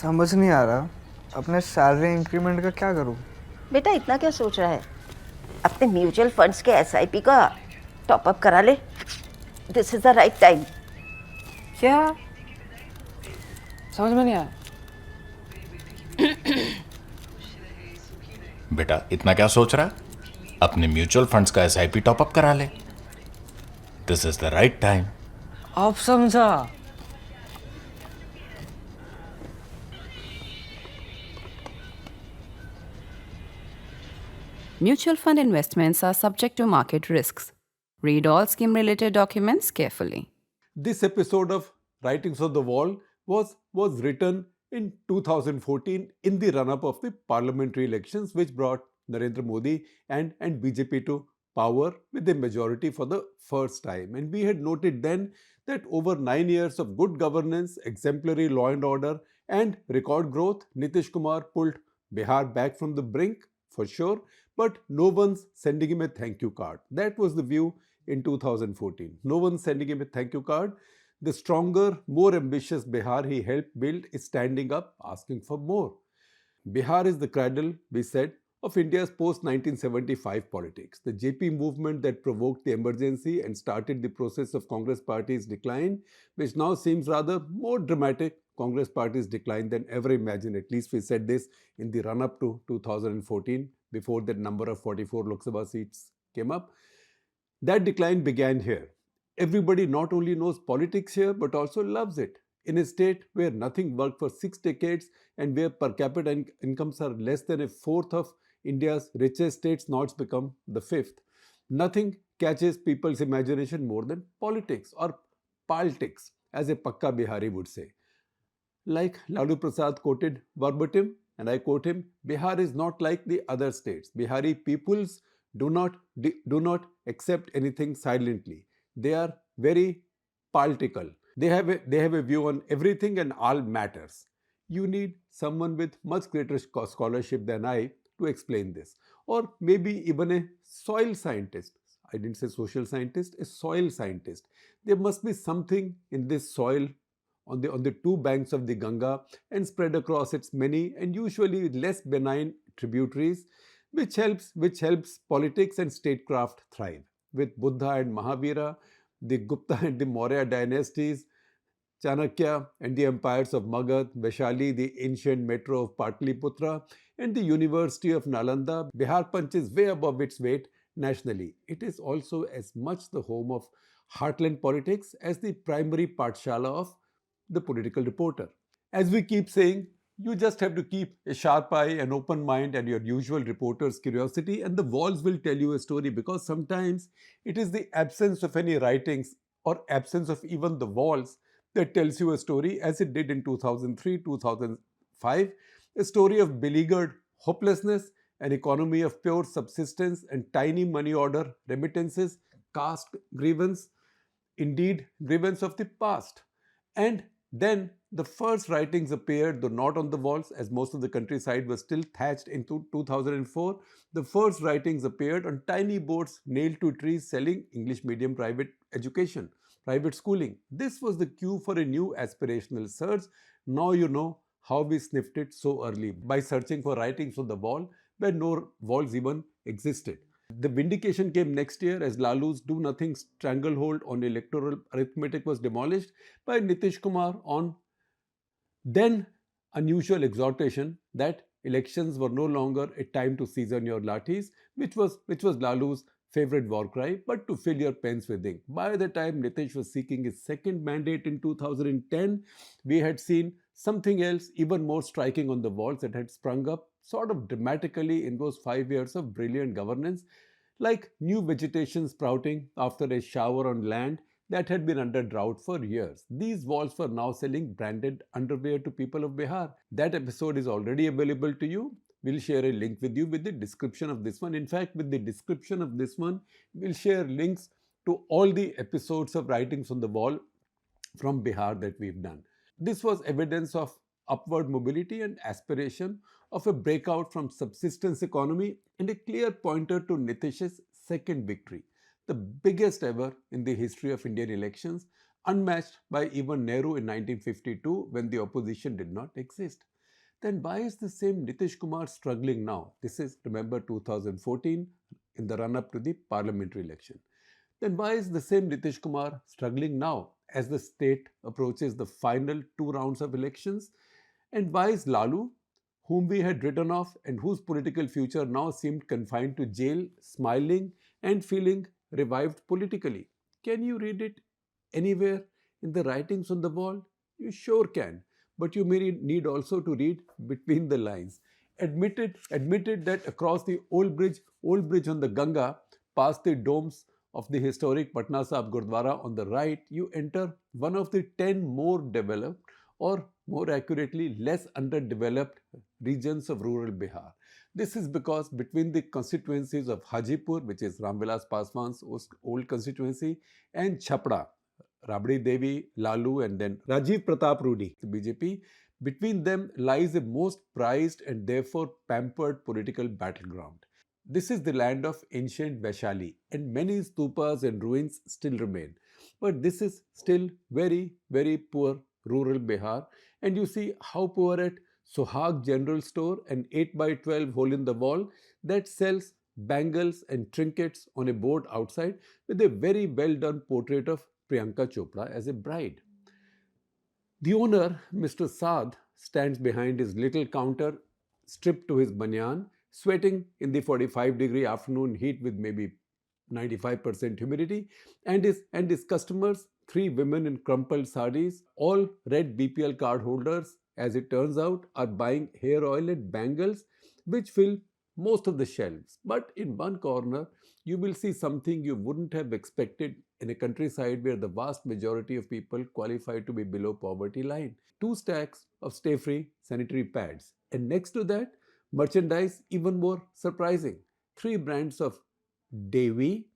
समझ नहीं आ रहा अपने सैलरी इंक्रीमेंट का क्या करूं। बेटा इतना क्या सोच रहा है? अपने म्यूचुअल फंड्स के एसआईपी का टॉप अप करा ले। This is the right time. क्या? समझ में नहीं आया। बेटा इतना क्या सोच रहा है? अपने म्यूचुअल फंड्स का एसआईपी टॉपअप करा ले। This is the right time. अब समझा। Mutual fund investments are subject to market risks. Read all scheme related documents carefully. This episode of Writings on the Wall was written in 2014 in the run-up of the parliamentary elections, which brought Narendra Modi and BJP to power with a majority for the first time. And we had noted then that over 9 years of good governance, exemplary law and order, and record growth, Nitish Kumar pulled Bihar back from the brink for sure, but no one's sending him a thank you card. That was the view in 2014. No one's sending him a thank you card. The stronger, more ambitious Bihar he helped build is standing up, asking for more. Bihar is the cradle, we said, of India's post-1975 politics. The JP movement that provoked the emergency and started the process of Congress Party's decline, which now seems rather more dramatic, Congress Party's decline than ever imagined. At least we said this in the run-up to 2014, before that number of 44 Lok Sabha seats came up. That decline began here. Everybody not only knows politics here, but also loves it. In a state where nothing worked for 6 decades and where per capita incomes are less than a fourth of India's richest states, now it's become the fifth. Nothing catches people's imagination more than politics, or politics, as a Pakka Bihari would say. Like Lalu Prasad quoted verbatim, and I quote him, Bihar is not like the other states. Bihari peoples do not accept anything silently. They are very political. They have a view on everything and all matters. You need someone with much greater scholarship than I to explain this. Or maybe even a soil scientist. I didn't say social scientist, a soil scientist. There must be something in this soil on the two banks of the Ganga and spread across its many and usually less benign tributaries, which helps politics and statecraft thrive. With Buddha and Mahavira, the Gupta and the Maurya dynasties, Chanakya and the empires of Magad, Vaishali, the ancient metro of Patliputra, and the University of Nalanda, Bihar punches way above its weight nationally. It is also as much the home of heartland politics as the primary pathshala of the political reporter. As we keep saying, you just have to keep a sharp eye, an open mind, and your usual reporter's curiosity, and the walls will tell you a story, because sometimes it is the absence of any writings or absence of even the walls that tells you a story, as it did in 2003, 2005, a story of beleaguered hopelessness, an economy of pure subsistence and tiny money order remittances, caste grievance, indeed grievance of the past. And then the first writings appeared, though not on the walls, as most of the countryside was still thatched in 2004. The first writings appeared on tiny boards nailed to trees selling English medium private education, private schooling. This was the cue for a new aspirational search. Now you know how we sniffed it so early, by searching for writings on the wall where no walls even existed. The vindication came next year as Lalu's do-nothing stranglehold on electoral arithmetic was demolished by Nitish Kumar on then unusual exhortation that elections were no longer a time to season your lathis, which was Lalu's favorite war cry, but to fill your pens with ink. By the time Nitish was seeking his second mandate in 2010, we had seen something else even more striking on the walls that had sprung up sort of dramatically in those 5 years of brilliant governance, like new vegetation sprouting after a shower on land that had been under drought for years. These walls were now selling branded underwear to people of Bihar. That episode is already available to you. We'll share a link with you with the description of this one. In fact, with the description of this one, we'll share links to all the episodes of Writings on the Wall from Bihar that we've done. This was evidence of upward mobility and aspiration, of a breakout from subsistence economy, and a clear pointer to Nitish's second victory, the biggest ever in the history of Indian elections, unmatched by even Nehru in 1952 when the opposition did not exist. then why is the same Nitish Kumar struggling now? This is, remember, 2014 in the run-up to the parliamentary election. Then why is the same Nitish Kumar struggling now as the state approaches the final 2 rounds of elections? And why is Lalu, whom we had written off and whose political future now seemed confined to jail, smiling and feeling revived politically? Can you read it anywhere in the writings on the wall? You sure can, but you may need also to read between the lines. Admitted that across the old bridge on the Ganga, past the domes of the historic Patna Sahib Gurdwara on the right, you enter one of the 10 more developed, or more accurately, less underdeveloped regions of rural Bihar. This is because between the constituencies of Hajipur, which is Ramvilas Paswan's old constituency, and Chapra, Rabdi Devi, Lalu, and then Rajiv Pratap Rudi, the BJP, between them lies a most prized and therefore pampered political battleground. This is the land of ancient Vaishali, and many stupas and ruins still remain. But this is still very, very poor rural Bihar, and you see how poor at Sohag General Store, an 8x12 hole in the wall that sells bangles and trinkets on a board outside with a very well done portrait of Priyanka Chopra as a bride. The owner, Mr. Saad, stands behind his little counter, stripped to his banyan, sweating in the 45-degree afternoon heat with maybe 95% humidity, and his customers, 3 women in crumpled sarees, all red BPL card holders, as it turns out, are buying hair oil and bangles, which fill most of the shelves. But in one corner, you will see something you wouldn't have expected in a countryside where the vast majority of people qualify to be below poverty line. 2 stacks of stay-free sanitary pads. And next to that, merchandise even more surprising. 3 brands of Devi,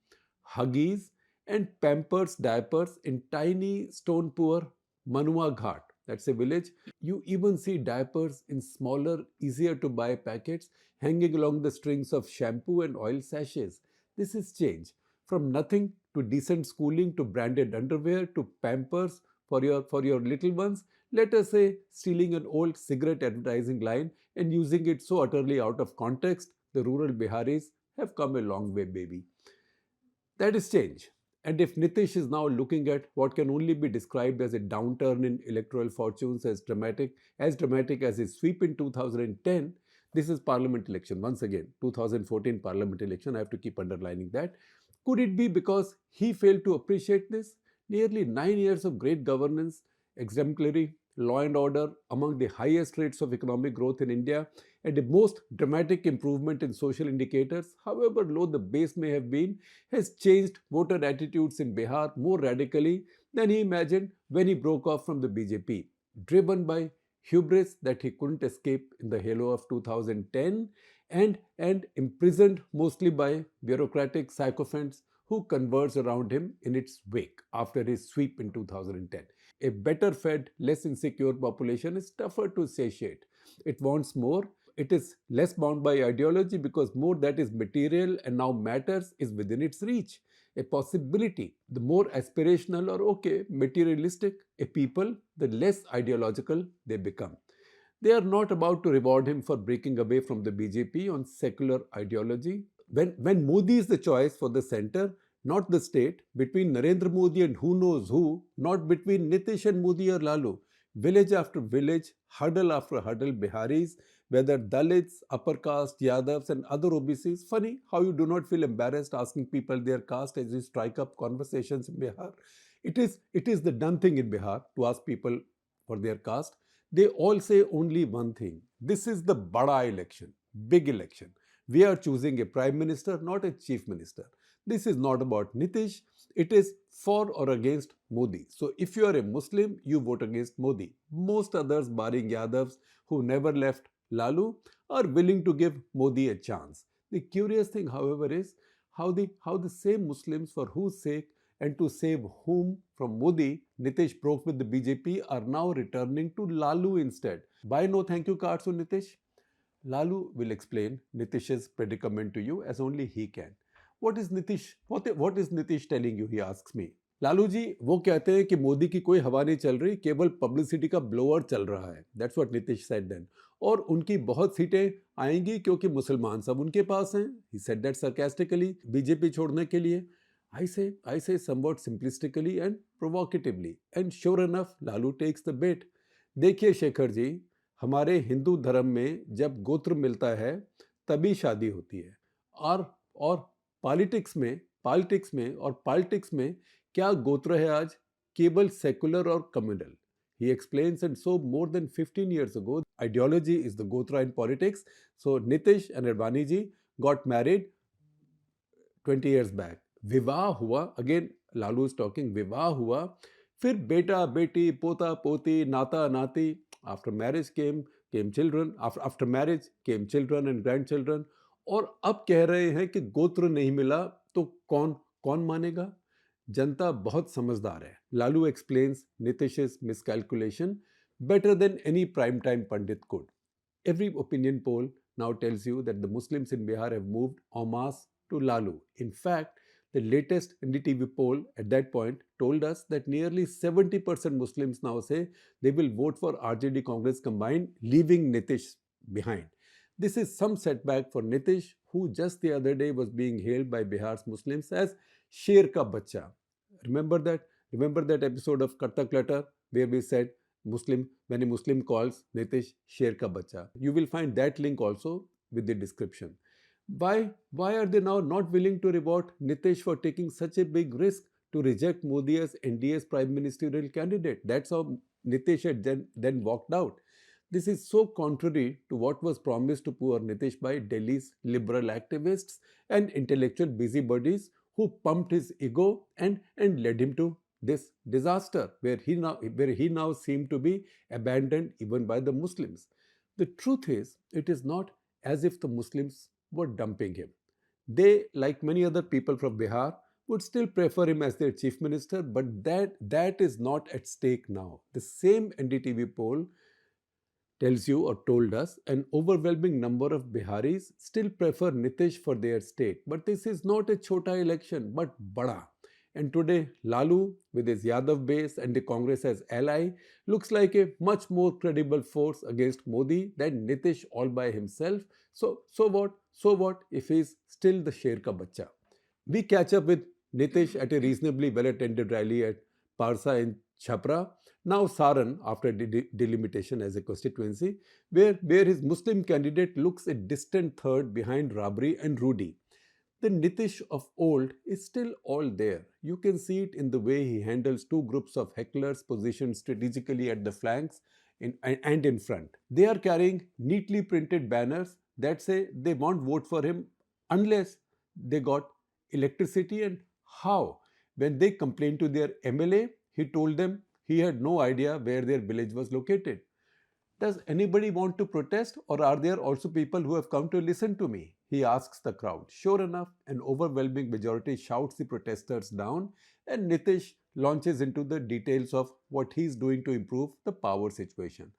Huggies, and Pampers diapers in tiny stone-poor Manua Ghat. That's a village. You even see diapers in smaller, easier to buy packets hanging along the strings of shampoo and oil sachets. This is change. From nothing to decent schooling to branded underwear to Pampers for your little ones. Let us say stealing an old cigarette advertising line and using it so utterly out of context, the rural Biharis have come a long way, baby. That is change. And if Nitish is now looking at what can only be described as a downturn in electoral fortunes as dramatic as his sweep in 2010, this is parliament election. Once again, 2014 parliament election, I have to keep underlining that. Could it be because he failed to appreciate this? Nearly 9 years of great governance, exemplary law and order, among the highest rates of economic growth in India, and the most dramatic improvement in social indicators, however low the base may have been, has changed voter attitudes in Bihar more radically than he imagined when he broke off from the BJP, driven by hubris that he couldn't escape in the halo of 2010 and imprisoned mostly by bureaucratic sycophants who converged around him in its wake after his sweep in 2010. A better fed, less insecure population is tougher to satiate. It wants more. It is less bound by ideology because more that is material and now matters is within its reach. A possibility. The more aspirational or materialistic a people, the less ideological they become. They are not about to reward him for breaking away from the BJP on secular ideology. When Modi is the choice for the center, not the state, between Narendra Modi and who knows who, not between Nitish and Modi or Lalu, village after village, huddle after huddle, Biharis, whether Dalits, upper caste, Yadavs and other OBCs. Funny how you do not feel embarrassed asking people their caste as you strike up conversations in Bihar. It is the done thing in Bihar to ask people for their caste. They all say only one thing. This is the Bada election, big election. We are choosing a prime minister, not a chief minister. This is not about Nitish. It is for or against Modi. So if you are a Muslim, you vote against Modi. Most others, barring Yadavs who never left Lalu, are willing to give Modi a chance. The curious thing, however, is how the same Muslims for whose sake and to save whom from Modi, Nitish broke with the BJP, are now returning to Lalu instead. Why no thank you cards on Nitish? Lalu will explain Nitish's predicament to you as only he can. What is Nitish telling you, he asks me. Lalu ji वो कहते हैं कि मोदी की कोई हवा नहीं चल रही, केवल पब्लिसिटी का ब्लोअर चल रहा है. That's what Nitish said then. और उनकी बहुत सीटें आएंगी क्योंकि मुसलमान सब उनके पास हैं. He said that sarcastically BJP छोड़ने के लिए. I say somewhat simplistically and provocatively. And sure enough, Lalu takes the bait. देखिए शेखर जी, हमारे हिंदू धर्म में जब गोत्र मिलता है तभी शादी होती है. और पॉलिटिक्स में क्या गोत्र है आज? केवल सेकुलर और communal. He explains, and so more than 15 years ago, ideology is the gotra in politics. So Nitish and Advani ji got married 20 years back. विवाह हुआ, अगेन लालू इज टॉकिंग, विवाह हुआ, फिर बेटा बेटी पोता पोती नाता नाती. After marriage came children, after marriage came children and grand children. और अब कह रहे हैं कि गोत्र नहीं मिला तो कौन कौन मानेगा? जनता बहुत समझदार है. Lalu explains Nitish's miscalculation better than any prime time pundit could. Every opinion poll now tells you that the Muslims in Bihar have moved en masse to Lalu. In fact, the latest NDTV poll at that point told us that nearly 70% Muslims now say they will vote for RJD Congress combined, leaving Nitish behind. This is some setback for Nitish, who just the other day was being hailed by Bihar's Muslims as sher ka bachcha. Remember that? Remember that episode of Karta Clutter where we said when a Muslim calls Nitish sher ka bachcha? You will find that link also with the description. Why are they now not willing to reward Nitish for taking such a big risk to reject Modi as NDA's prime ministerial candidate? That's how Nitish had then walked out. This is so contrary to what was promised to poor Nitish by Delhi's liberal activists and intellectual busybodies who pumped his ego and led him to this disaster where he now seemed to be abandoned even by the Muslims. The truth is, it is not as if the Muslims were dumping him. They, like many other people from Bihar, would still prefer him as their chief minister, but that is not at stake now. The same NDTV poll tells you or told us an overwhelming number of Biharis still prefer Nitish for their state. But this is not a chota election, but bada. And today, Lalu, with his Yadav base and the Congress as ally, looks like a much more credible force against Modi than Nitish all by himself. So what? So what if he's still the sher ka bachcha? We catch up with Nitish at a reasonably well-attended rally at Parsa in Chhapra, now Saran after delimitation as a constituency, where his Muslim candidate looks a distant third behind Rabri and Rudi. The Nitish of old is still all there. You can see it in the way he handles two groups of hecklers positioned strategically at the flanks and in front. They are carrying neatly printed banners that say they won't vote for him unless they got electricity. And how? When they complained to their MLA, he told them he had no idea where their village was located. Does anybody want to protest, or are there also people who have come to listen to me? He asks the crowd. Sure enough, an overwhelming majority shouts the protesters down, and Nitish launches into the details of what he's doing to improve the power situation.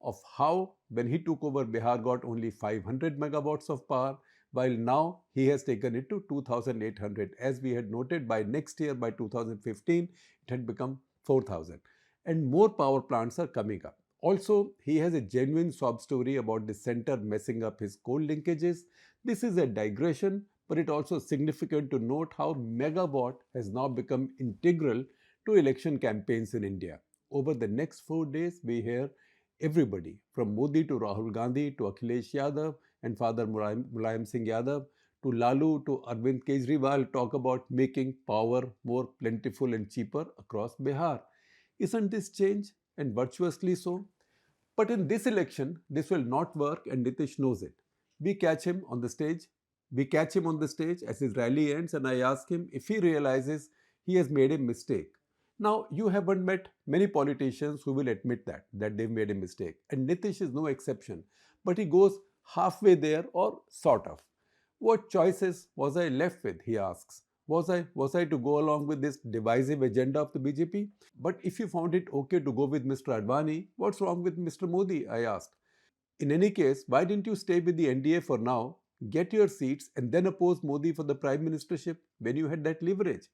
Of how, when he took over, Bihar got only 500 megawatts of power, while now he has taken it to 2,800. As we had noted, by next year, by 2015, it had become 4,000. And more power plants are coming up. Also, he has a genuine sob story about the center messing up his coal linkages. This is a digression, but it also significant to note how megawatt has now become integral to election campaigns in India. Over the next 4 days, we hear everybody from Modi to Rahul Gandhi to Akhilesh Yadav and Father Mulayam Singh Yadav to Lalu to Arvind Kejriwal talk about making power more plentiful and cheaper across Bihar. Isn't this change, and virtuously so? But in this election, this will not work, and Nitish knows it. We catch him on the stage as his rally ends, and I ask him if he realizes he has made a mistake. Now, you haven't met many politicians who will admit that they've made a mistake, and Nitish is no exception. But he goes halfway there, or sort of. What choices was I left with, he asks. Was I to go along with this divisive agenda of the BJP? But if you found it okay to go with Mr. Advani, what's wrong with Mr. Modi? I asked. In any case, why didn't you stay with the NDA for now, get your seats, and then oppose Modi for the prime ministership when you had that leverage?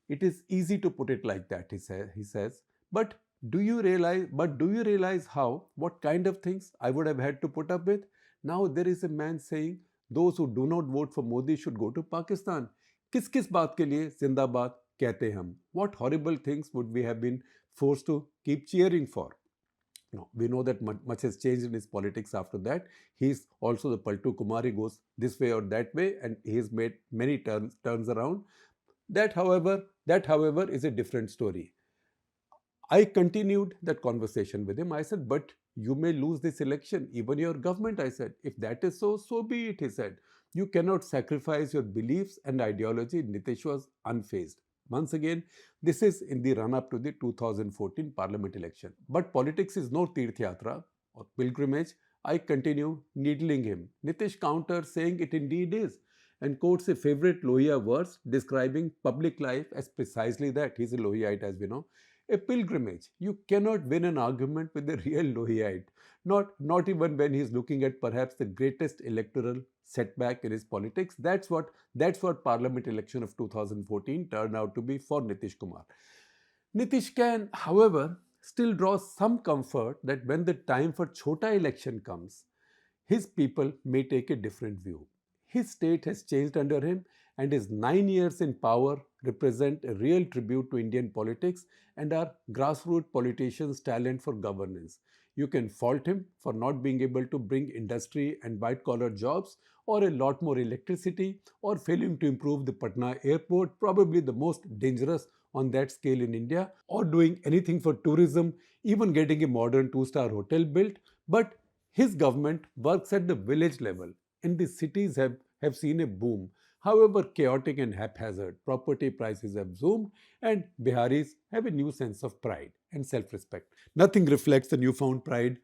It is easy to put it like that, he says. But do you realize how, what kind of things I would have had to put up with? Now there is a man saying those who do not vote for Modi should go to Pakistan. किस किस बात के लिए जिंदाबाद कहते हम? What horrible things would we have been forced to keep cheering for? No, we know that much has changed in his politics after that. He's also the Paltu Kumar. He goes this way or that way, and he's made many turns around. That, however, is a different story. I continued that conversation with him. I said, but you may lose this election, even your government. I said, if that is so, so be it, he said. You cannot sacrifice your beliefs and ideology. Nitish was unfazed. Once again, this is in the run-up to the 2014 parliament election. But politics is no Tirth Yatra or pilgrimage. I continue needling him. Nitish counters, saying it indeed is, and quotes a favorite Lohia verse describing public life as precisely that. He's a Lohiite, as we know. A pilgrimage. You cannot win an argument with a real Lohiite. Not even when he's looking at perhaps the greatest electoral setback in his politics. That's what Parliament election of 2014 turned out to be for Nitish Kumar. Nitish can, however, still draw some comfort that when the time for Chota election comes, his people may take a different view. His state has changed under him, and his 9 years in power represent a real tribute to Indian politics and our grassroots politicians' talent for governance. You can fault him for not being able to bring industry and white-collar jobs, or a lot more electricity, or failing to improve the Patna airport, probably the most dangerous on that scale in India, or doing anything for tourism, even getting a modern 2-star hotel built. But his government works at the village level, and the cities have seen a boom. However chaotic and haphazard, property prices have zoomed, and Biharis have a new sense of pride and self-respect. Nothing reflects the newfound pride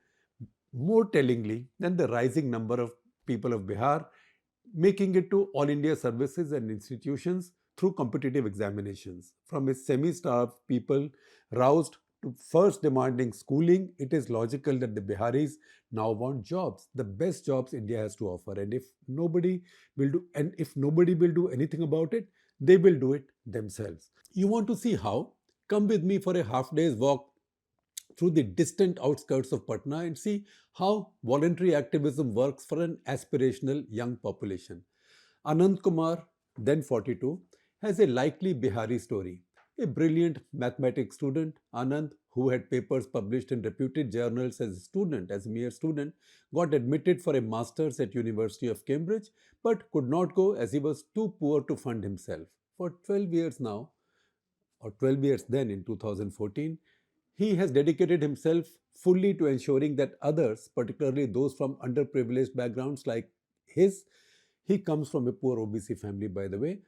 more tellingly than the rising number of people of Bihar making it to all India services and institutions through competitive examinations. From a semi-starved people roused to first demanding schooling, it is logical that the Biharis now want jobs, the best jobs India has to offer. And if nobody will do anything about it, they will do it themselves. You want to see how? Come with me for a half day's walk through the distant outskirts of Patna and see how voluntary activism works for an aspirational young population. Anand Kumar, then 42, has a likely Bihari story. A brilliant mathematics student, Anand, who had papers published in reputed journals as a mere student, got admitted for a master's at University of Cambridge, but could not go as he was too poor to fund himself. For 12 years now, or 12 years then in 2014, he has dedicated himself fully to ensuring that others, particularly those from underprivileged backgrounds like his, he comes from a poor OBC family, by the way,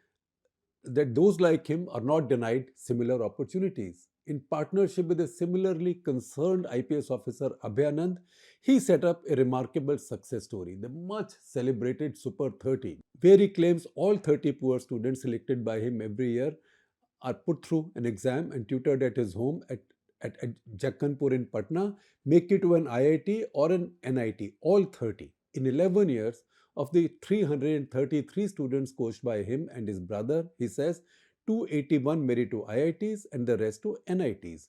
that those like him are not denied similar opportunities. In partnership with a similarly concerned IPS officer, Abhayanand, he set up a remarkable success story, the much celebrated Super 30, where he claims all 30 poor students selected by him every year are put through an exam and tutored at his home at Jakkanpur in Patna, make it to an IIT or an NIT, all 30. In 11 years, of the 333 students coached by him and his brother, he says, 281 made it to IITs and the rest to NITs.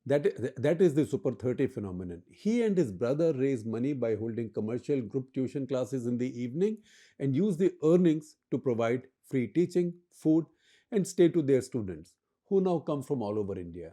That is the Super 30 phenomenon. He and his brother raise money by holding commercial group tuition classes in the evening and use the earnings to provide free teaching, food, and stay to their students, who now come from all over India.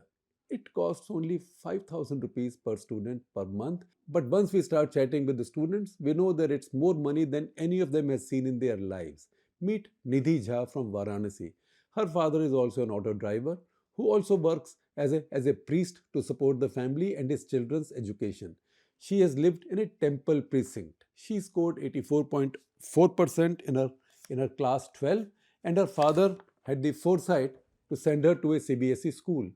It costs only 5,000 rupees per student per month. But once we start chatting with the students, we know that it's more money than any of them has seen in their lives. Meet Nidhi Jha from Varanasi. Her father is also an auto driver who also works as a priest to support the family and his children's education. She has lived in a temple precinct. She scored 84.4% in her class 12, and her father had the foresight to send her to a CBSE school.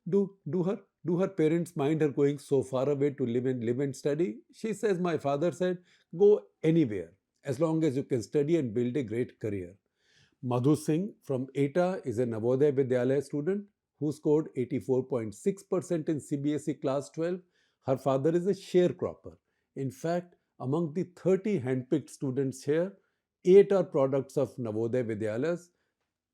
Do her parents mind her going so far away to live and study? She says, my father said, go anywhere as long as you can study and build a great career. Madhu Singh from Eta is a Navodaya Vidyalaya student who scored 84.6% in CBSE class 12. Her father is a sharecropper. In fact, among the 30 handpicked students here, 8 are products of Navodaya Vidyalayas,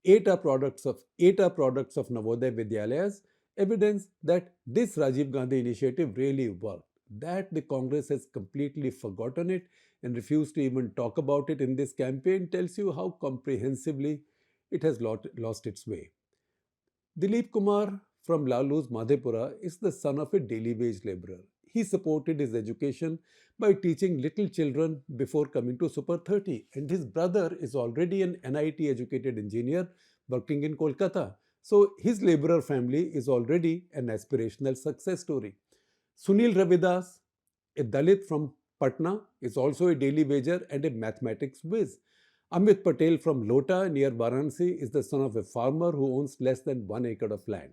eight are products of Navodaya Vidyalayas, evidence that this Rajiv Gandhi initiative really worked. That the Congress has completely forgotten it and refused to even talk about it in this campaign tells you how comprehensively it has lost its way. Dilip Kumar from Lalu's Madhepura is the son of a daily wage laborer. He supported his education by teaching little children before coming to Super 30, and his brother is already an NIT educated engineer working in Kolkata. So his laborer family is already an aspirational success story. Sunil Ravidas, a Dalit from Patna, is also a daily wager and a mathematics whiz. Amit Patel from Lota near Varanasi is the son of a farmer who owns less than 1 acre of land.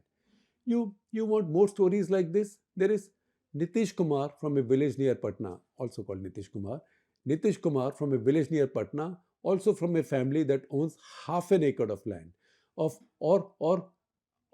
You want more stories like this? There is Nitish Kumar from a village near Patna, also called Nitish Kumar. Nitish Kumar from a village near Patna, also from a family that owns half an acre of land. Of or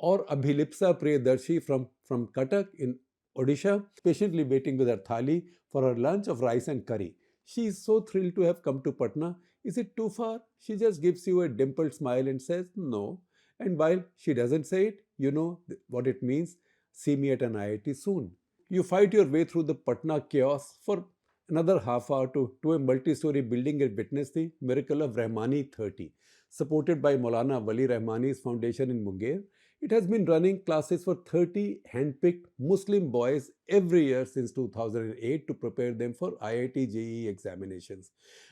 Abhilipsa Priyadarshi from Cuttack in Odisha, patiently waiting with her thali for her lunch of rice and curry. She is so thrilled to have come to Patna. Is it too far? She just gives you a dimpled smile and says no. And while she doesn't say it, you know what it means. See me at an IIT soon. You fight your way through the Patna chaos for another half hour to a multi-story building and witness the miracle of Rahmani 30, supported by Maulana Wali Rahmani's foundation in Munger. It has been running classes for 30 handpicked Muslim boys every year since 2008 to prepare them for IIT JEE examinations.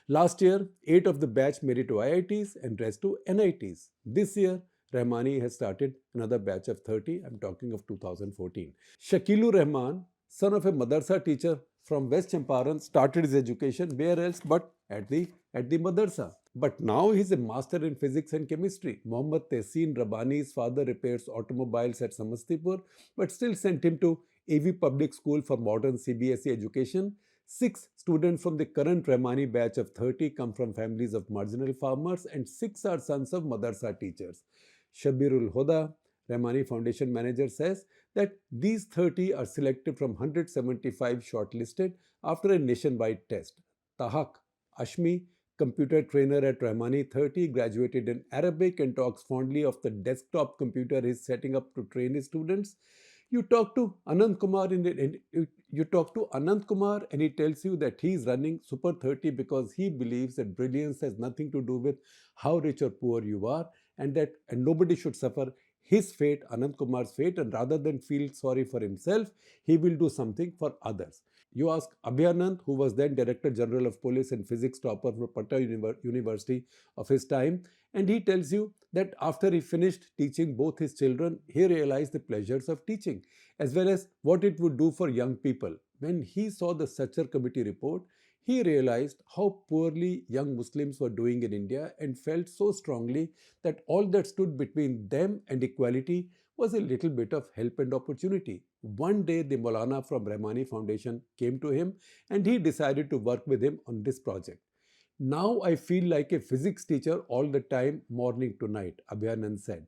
Last year, 8 of the batch made it to IITs and rest to NITs. This year, Rahmani has started another batch of 30. I'm talking of 2014. Shakilu Rahman, son of a madarsa teacher from West Champaran, started his education where else but at the madarsa. But now he's a master in physics and chemistry. Mohammad Tehseen Rabbani's father repairs automobiles at Samastipur, but still sent him to AV Public School for modern CBSE education. 6 students from the current Rahmani batch of 30 come from families of marginal farmers and 6 are sons of madarsa teachers. Shabirul Hoda, Rahmani Foundation manager, says that these 30 are selected from 175 shortlisted after a nationwide test. Tahak Ashmi, computer trainer at Rahmani 30, graduated in Arabic and talks fondly of the desktop computer he's setting up to train his students. You talk to Anand Kumar and he tells you that he's running Super 30 because he believes that brilliance has nothing to do with how rich or poor you are and nobody should suffer his fate, Anand Kumar's fate, and rather than feel sorry for himself, he will do something for others. You ask Abhyanand, who was then Director General of Police and physics topper from Patna University of his time, and he tells you that after he finished teaching both his children, he realized the pleasures of teaching, as well as what it would do for young people. When he saw the Sachar Committee report, he realized how poorly young Muslims were doing in India and felt so strongly that all that stood between them and equality was a little bit of help and opportunity. One day, the Maulana from Rahmani Foundation came to him and he decided to work with him on this project. Now I feel like a physics teacher all the time, morning to night, Abhyanand said.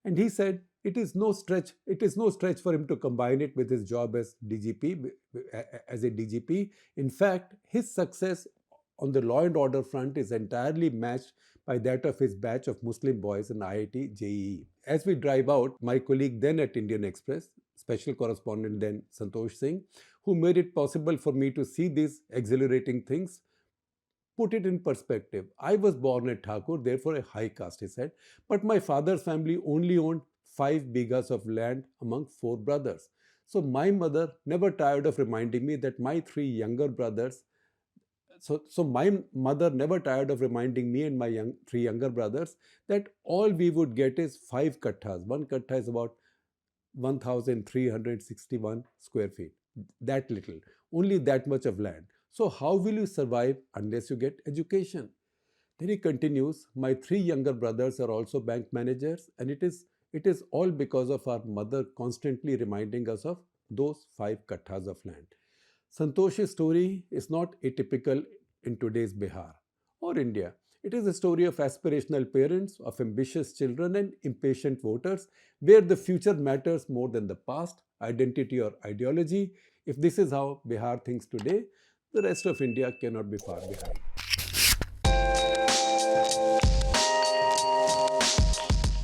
And he said it is no stretch for him to combine it with his job as a DGP. In fact, his success on the law and order front is entirely matched by that of his batch of Muslim boys in IIT JEE. As we drive out, my colleague then at Indian Express, special correspondent then Santosh Singh, who made it possible for me to see these exhilarating things, put it in perspective. I was born a Thakur, therefore a high caste, he said, but my father's family only owned 5 bighas of land among 4 brothers. So my mother never tired of reminding me that my 3 younger brothers So my mother never tired of reminding me and my 3 younger brothers that all we would get is 5 katthas. 1 kattha is about 1,361 square feet. That little. Only that much of land. So how will you survive unless you get education? Then he continues, my 3 younger brothers are also bank managers and it is all because of our mother constantly reminding us of those 5 katthas of land. Santosh's story is not atypical in today's Bihar or India. It is a story of aspirational parents, of ambitious children and impatient voters, where the future matters more than the past, identity or ideology. If this is how Bihar thinks today, the rest of India cannot be far behind.